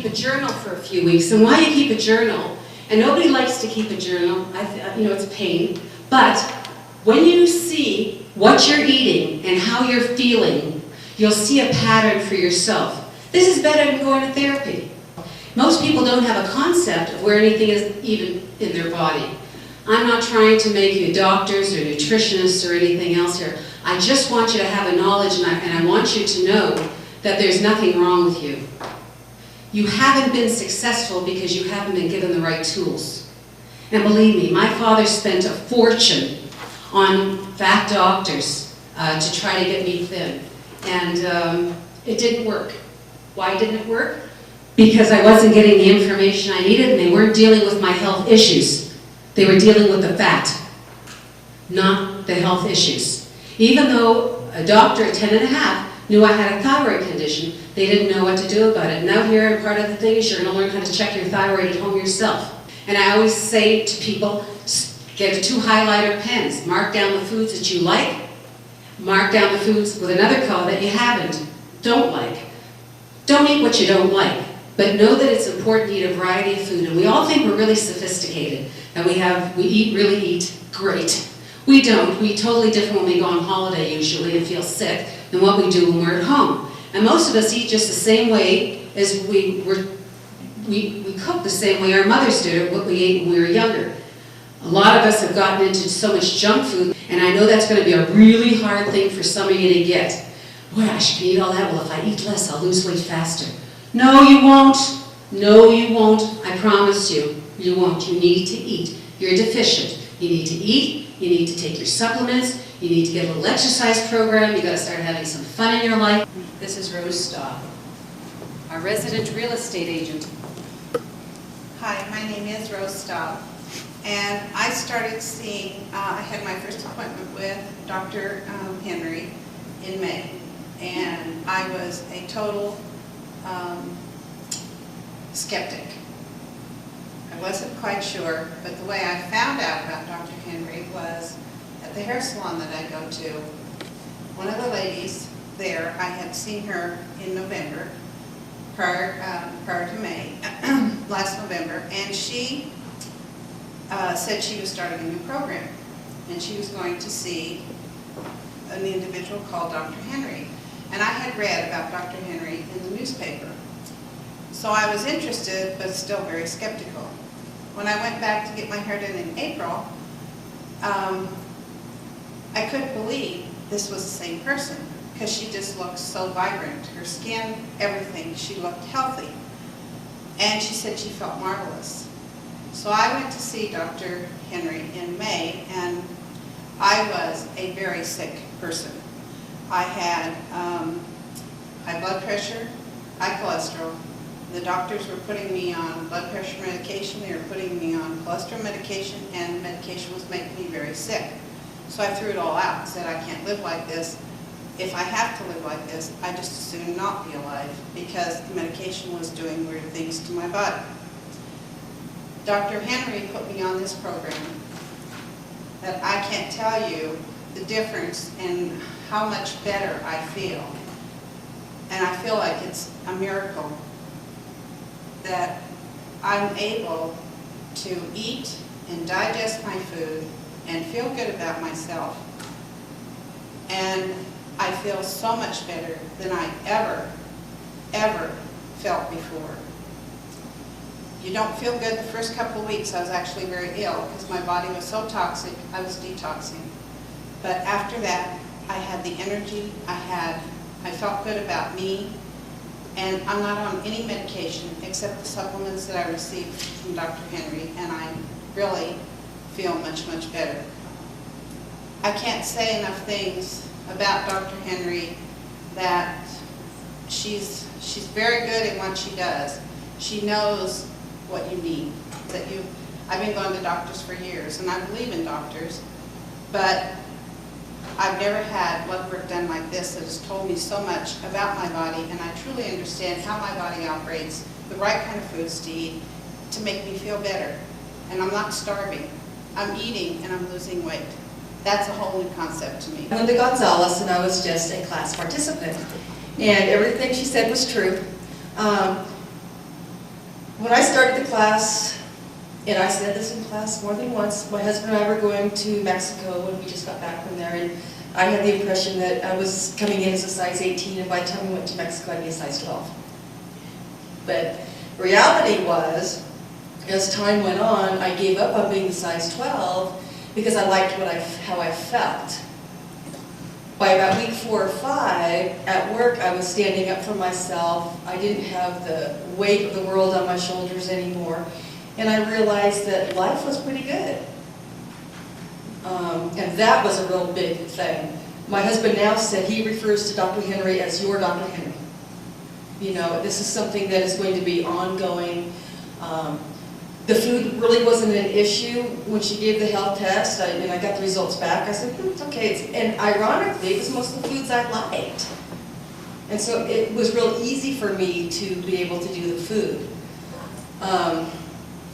keep a journal for a few weeks. And why you keep a journal, and nobody likes to keep a journal, you know, it's a pain, but when you see what you're eating and how you're feeling, you'll see a pattern for yourself. This is better than going to therapy. Most people don't have a concept of where anything is even in their body. I'm not trying to make you doctors or nutritionists or anything else here. I just want you to have a knowledge, and I want you to know that there's nothing wrong with you. You haven't been successful because you haven't been given the right tools. And believe me, my father spent a fortune on fat doctors to try to get me thin. And it didn't work. Why didn't it work? Because I wasn't getting the information I needed, and they weren't dealing with my health issues. They were dealing with the fat, not the health issues. Even though a doctor at 10 and a half knew I had a thyroid condition, they didn't know what to do about it. Now here, part of the thing is you're going to learn how to check your thyroid at home yourself. And I always say to people, get 2 highlighter pens, mark down the foods that you like, mark down the foods with another color that you don't like. Don't eat what you don't like, but know that it's important to eat a variety of food. And we all think we're really sophisticated, and we really eat great. We don't. We totally different when we go on holiday usually and feel sick than what we do when we're at home. And most of us eat just the same way as we cook the same way our mothers did, or what we ate when we were younger. A lot of us have gotten into so much junk food, and I know that's going to be a really hard thing for some of you to get. Boy, I should eat all that. Well, if I eat less, I'll lose weight faster. No, you won't. No, you won't. I promise you. You won't. You need to eat. You're deficient. You need to eat. You need to take your supplements. You need to get a little exercise program. You got to start having some fun in your life. This is Rose Staub, our resident real estate agent. Hi, my name is Rose Staub, and I started seeing, I had my first appointment with Dr. Henry in May, and I was a total skeptic. I wasn't quite sure, but the way I found out about Dr. Henry was at the hair salon that I go to. One of the ladies there, I had seen her in November, prior to May, last November, and she said she was starting a new program, and she was going to see an individual called Dr. Henry. And I had read about Dr. Henry in the newspaper. So I was interested, but still very skeptical. When I went back to get my hair done in April, I couldn't believe this was the same person, because she just looked so vibrant. Her skin, everything, she looked healthy. And she said she felt marvelous. So I went to see Dr. Henry in May, and I was a very sick person. I had high blood pressure, high cholesterol. The doctors were putting me on blood pressure medication, they were putting me on cholesterol medication, and the medication was making me very sick. So I threw it all out and said, I can't live like this. If I have to live like this, I just as soon not be alive, because the medication was doing weird things to my body. Dr. Henry put me on this program that I can't tell you the difference in how much better I feel. And I feel like it's a miracle that I'm able to eat and digest my food and feel good about myself. And I feel so much better than I ever felt before. You don't feel good the first couple of weeks. I was actually very ill because my body was so toxic, I was detoxing. But after that, I had the energy, I felt good about me, and I'm not on any medication except the supplements that I received from Dr. Henry, and I really feel much, much better. I can't say enough things about Dr. Henry, that she's very good at what she does. She knows what you need. I've been going to doctors for years, and I believe in doctors, but I've never had blood work done like this that has told me so much about my body, and I truly understand how my body operates, the right kind of foods to eat to make me feel better. And I'm not starving. I'm eating and I'm losing weight. That's a whole new concept to me. Rhonda Gonzalez, and I was just a class participant. And everything she said was true. When I started the class, and I said this in class more than once, my husband and I were going to Mexico when we just got back from there, and I had the impression that I was coming in as a size 18, and by the time we went to Mexico, I'd be a size 12. But reality was, as time went on, I gave up on being the size 12 because I liked how I felt. By about week 4 or 5, at work, I was standing up for myself. I didn't have the weight of the world on my shoulders anymore. And I realized that life was pretty good. And that was a real big thing. My husband now said he refers to Dr. Henry as your Dr. Henry. You know, this is something that is going to be ongoing. The food really wasn't an issue when she gave the health test, and I got the results back. I said, it's okay. And ironically, it was most of the foods I liked. And so it was real easy for me to be able to do the food. I'm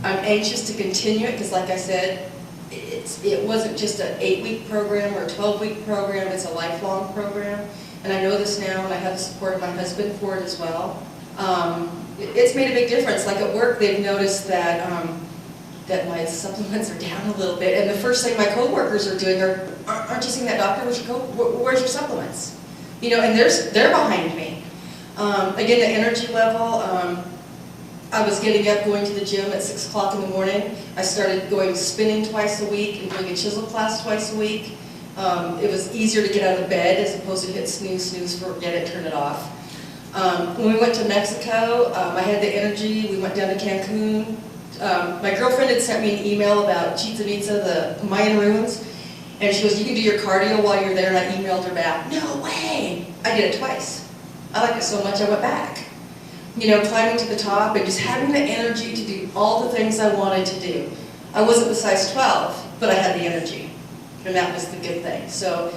anxious to continue it because, like I said, it wasn't just an 8-week program or a 12-week program. It's a lifelong program. And I know this now, and I have the support of my husband for it as well. It's made a big difference. Like at work, they've noticed that that my supplements are down a little bit, and the first thing my coworkers are doing are, "Aren't you seeing that doctor? Where's your supplements?" You know, and they're behind me. Again, the energy level. I was getting up, going to the gym at 6 o'clock in the morning. I started going spinning twice a week and doing a chisel class twice a week. It was easier to get out of bed as opposed to hit snooze, forget it, turn it off. When we went to Mexico, I had the energy. We went down to Cancun. My girlfriend had sent me an email about Chichen Itza, the Mayan ruins, and she goes, "You can do your cardio while you're there," and I emailed her back, "No way!" I did it twice. I liked it so much I went back. You know, climbing to the top and just having the energy to do all the things I wanted to do. I wasn't the size 12, but I had the energy, and that was the good thing. So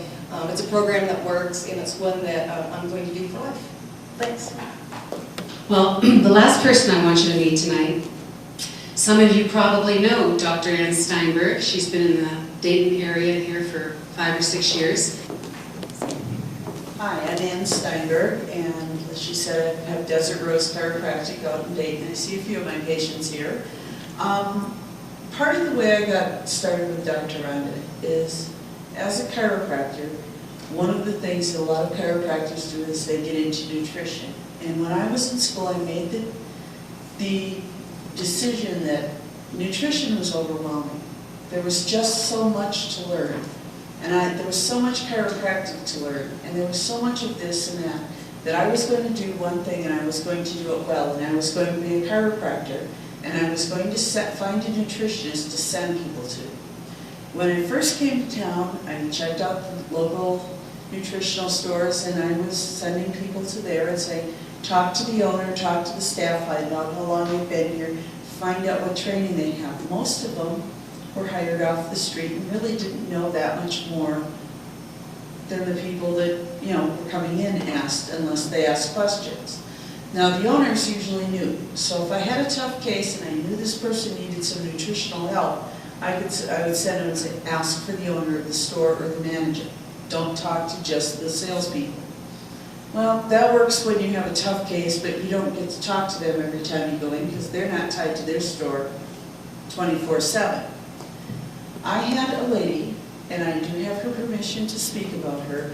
it's a program that works, and it's one that I'm going to do for life. Thanks. Well, the last person I want you to meet tonight, some of you probably know Dr. Ann Steinberg. She's been in the Dayton area here for 5 or 6 years. Hi, I'm Ann Steinberg, and as she said, I have Desert Rose Chiropractic out in Dayton. I see a few of my patients here. Part of the way I got started with Dr. Rhonda is, as a chiropractor, one of the things that a lot of chiropractors do is they get into nutrition. And when I was in school, I made the decision that nutrition was overwhelming. There was just so much to learn. And there was so much chiropractic to learn, and there was so much of this and that I was going to do one thing, and I was going to do it well, and I was going to be a chiropractor, and I was going to find a nutritionist to send people to. When I first came to town, I checked out the local nutritional stores, and I was sending people to there and saying, talk to the owner, talk to the staff, find out how long they've been here, find out what training they have. Most of them were hired off the street and really didn't know that much more than the people that, you know, were coming in asked, unless they asked questions. Now, the owners usually knew. So if I had a tough case and I knew this person needed some nutritional help, I would send them and say, ask for the owner of the store or the manager. Don't talk to just the salespeople. Well, that works when you have a tough case, but you don't get to talk to them every time you go in because they're not tied to their store 24/7. I had a lady, and I do have her permission to speak about her,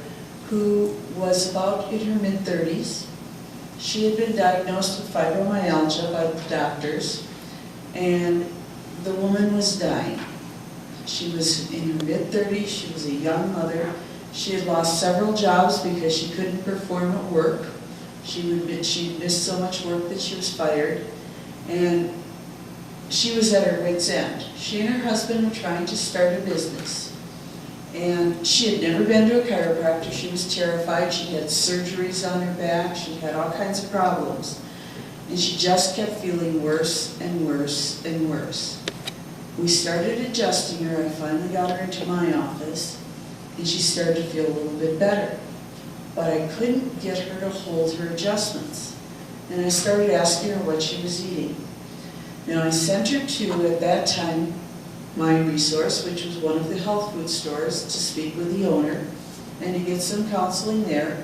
who was about in her mid-30s. She had been diagnosed with fibromyalgia by the doctors, and the woman was dying. She was in her mid-30s, she was a young mother. She had lost several jobs because she couldn't perform at work. She missed so much work that she was fired, and she was at her wit's end. She and her husband were trying to start a business. And she had never been to a chiropractor. She was terrified. She had surgeries on her back. She had all kinds of problems. And she just kept feeling worse and worse and worse. We started adjusting her. I finally got her into my office, and she started to feel a little bit better. But I couldn't get her to hold her adjustments. And I started asking her what she was eating. Now, I sent her to, at that time, my resource, which was one of the health food stores, to speak with the owner and to get some counseling there.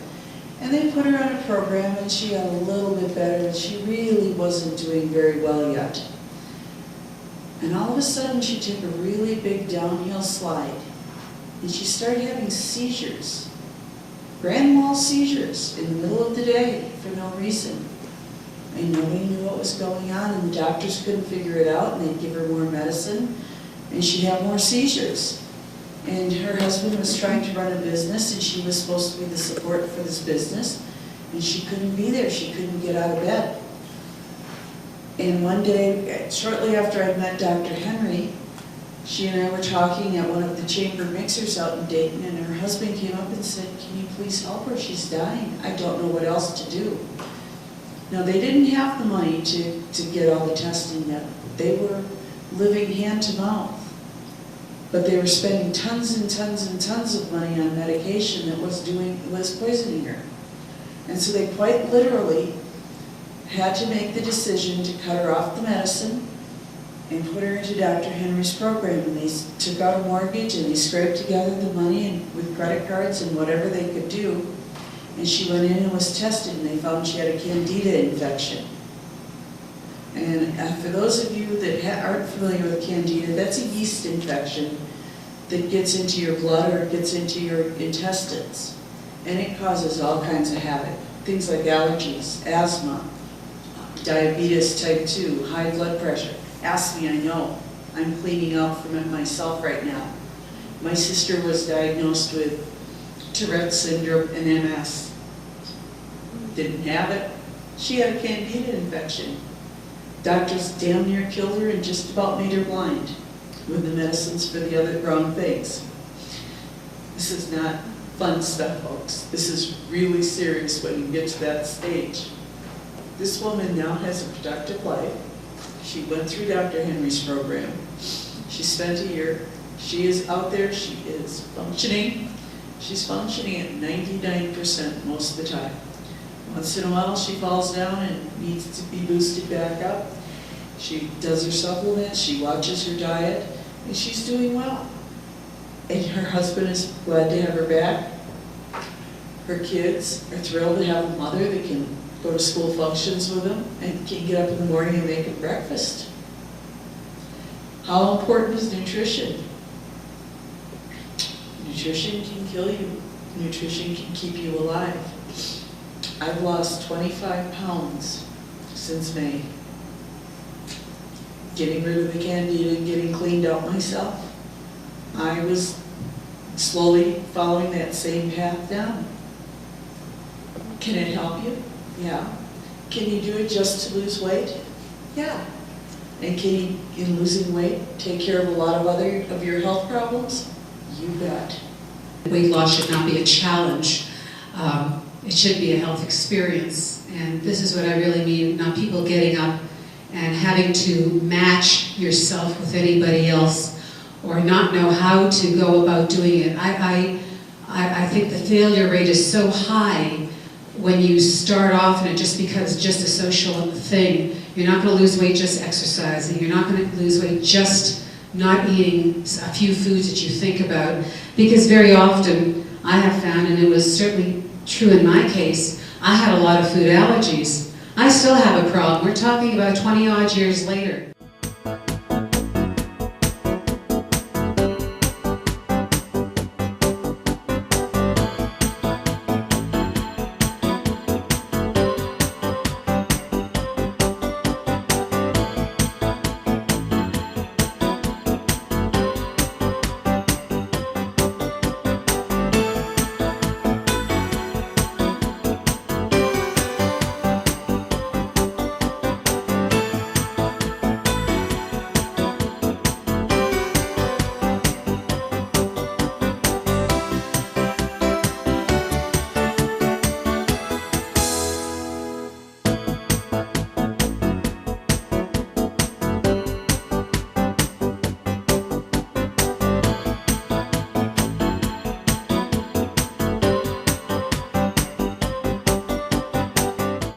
And they put her on a program and she got a little bit better, and she really wasn't doing very well yet. And all of a sudden she took a really big downhill slide and she started having seizures, grand mal seizures in the middle of the day for no reason. And nobody knew what was going on, and the doctors couldn't figure it out, and they'd give her more medicine and she'd have more seizures. And her husband was trying to run a business, and she was supposed to be the support for this business, and she couldn't be there. She couldn't get out of bed. And one day, shortly after I met Dr. Henry, she and I were talking at one of the chamber mixers out in Dayton, and her husband came up and said, "Can you please help her? She's dying. I don't know what else to do." Now, they didn't have the money to get all the testing done. They were living hand to mouth. But they were spending tons and tons and tons of money on medication that was poisoning her. And so they quite literally had to make the decision to cut her off the medicine and put her into Dr. Henry's program. And they took out a mortgage and they scraped together the money and with credit cards and whatever they could do. And she went in and was tested, and they found she had a candida infection. And for those of you that aren't familiar with candida, that's a yeast infection that gets into your blood or gets into your intestines. And it causes all kinds of havoc. Things like allergies, asthma, diabetes type 2, high blood pressure. Ask me, I know. I'm cleaning out from it myself right now. My sister was diagnosed with Tourette's syndrome and MS. Didn't have it. She had a candida infection. Doctors damn near killed her and just about made her blind with the medicines for the other wrong things. This is not fun stuff, folks. This is really serious when you get to that stage. This woman now has a productive life. She went through Dr. Henry's program. She spent a year. She is out there. She is functioning. She's functioning at 99% most of the time. Once in a while she falls down and needs to be boosted back up. She does her supplements, she watches her diet, and she's doing well. And her husband is glad to have her back. Her kids are thrilled to have a mother that can go to school functions with them and can get up in the morning and make them breakfast. How important is nutrition? Nutrition can kill you. Nutrition can keep you alive. I've lost 25 pounds since May. Getting rid of the candida and getting cleaned out myself. I was slowly following that same path down. Can it help you? Yeah. Can you do it just to lose weight? Yeah. And can you, in losing weight, take care of a lot of other of your health problems? You bet. Weight loss should not be a challenge. It should be a health experience. And this is what I really mean, not people getting up and having to match yourself with anybody else or not know how to go about doing it. I think the failure rate is so high when you start off and it just becomes just a social thing. You're not going to lose weight just exercising. You're not going to lose weight just not eating a few foods that you think about. Because very often I have found, and it was certainly true in my case, I had a lot of food allergies. I still have a problem. We're talking about 20 odd years later.